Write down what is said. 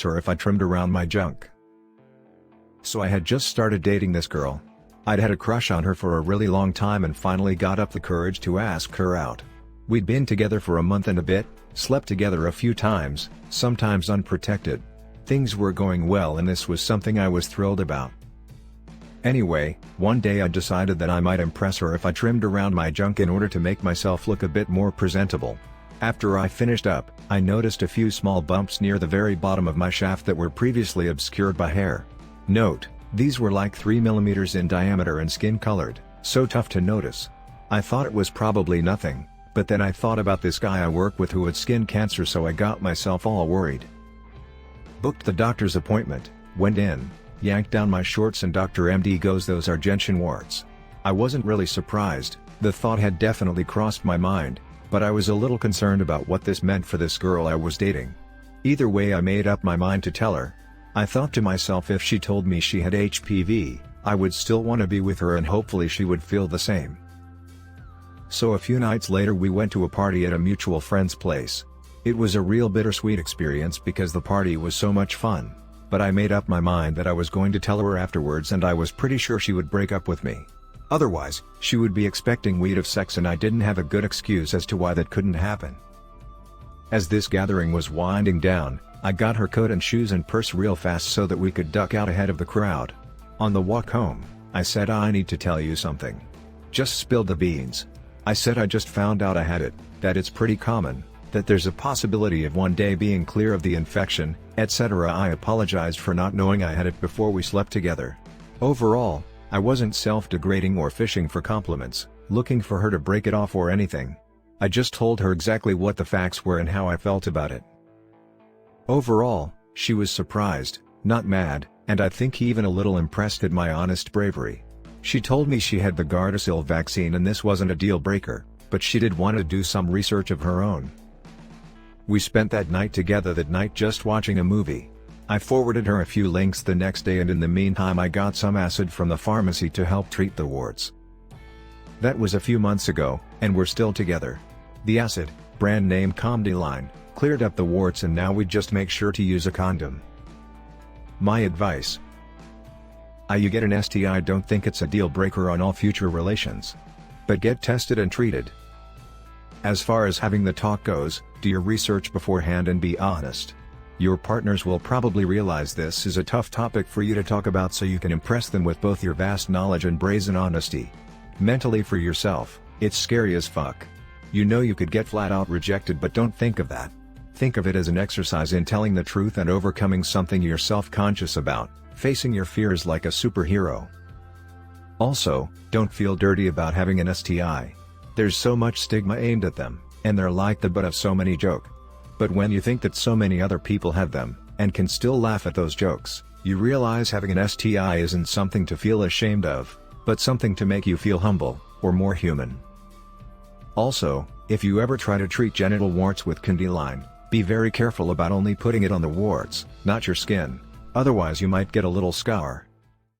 her if I trimmed around my junk. So I had just started dating this girl. I'd had a crush on her for a really long time and finally got up the courage to ask her out. We'd been together for a month and a bit, slept together a few times, sometimes unprotected. Things were going well and this was something I was thrilled about. Anyway, one day I decided that I might impress her if I trimmed around my junk in order to make myself look a bit more presentable. After I finished up, I noticed a few small bumps near the very bottom of my shaft that were previously obscured by hair. Note, these were like 3 mm in diameter and skin-colored, so tough to notice. I thought it was probably nothing, but then I thought about this guy I work with who had skin cancer, so I got myself all worried. Booked the doctor's appointment, went in, yanked down my shorts and Dr. MD goes, "Those are gentian warts." I wasn't really surprised, the thought had definitely crossed my mind, but I was a little concerned about what this meant for this girl I was dating. Either way, I made up my mind to tell her. I thought to myself, if she told me she had HPV, I would still want to be with her and hopefully she would feel the same. So a few nights later we went to a party at a mutual friend's place. It was a real bittersweet experience because the party was so much fun, but I made up my mind that I was going to tell her afterwards, and I was pretty sure she would break up with me. Otherwise, she would be expecting we'd have sex and I didn't have a good excuse as to why that couldn't happen. As this gathering was winding down, I got her coat and shoes and purse real fast so that we could duck out ahead of the crowd. On the walk home, I said, "I need to tell you something." Just spilled the beans. I said I just found out I had it, that it's pretty common, that there's a possibility of one day being clear of the infection, etc. I apologized for not knowing I had it before we slept together. Overall, I wasn't self-degrading or fishing for compliments, looking for her to break it off or anything. I just told her exactly what the facts were and how I felt about it. Overall, she was surprised, not mad, and I think even a little impressed at my honest bravery. She told me she had the Gardasil vaccine and this wasn't a deal breaker, but she did want to do some research of her own. We spent that night together just watching a movie. I forwarded her a few links the next day, and in the meantime I got some acid from the pharmacy to help treat the warts. That was a few months ago, and we're still together. The acid, brand name Comdeline, cleared up the warts and now we just make sure to use a condom. My advice: you get an STI, don't think it's a deal breaker on all future relations. But get tested and treated. As far as having the talk goes, do your research beforehand and be honest. Your partners will probably realize this is a tough topic for you to talk about, so you can impress them with both your vast knowledge and brazen honesty. Mentally for yourself, it's scary as fuck. You know you could get flat out rejected, but don't think of that. Think of it as an exercise in telling the truth and overcoming something you're self-conscious about, facing your fears like a superhero. Also, don't feel dirty about having an STI. There's so much stigma aimed at them, and they're like the butt of so many jokes. But when you think that so many other people have them, and can still laugh at those jokes, you realize having an STI isn't something to feel ashamed of, but something to make you feel humble, or more human. Also, if you ever try to treat genital warts with Comdeline, be very careful about only putting it on the warts, not your skin, otherwise you might get a little scar.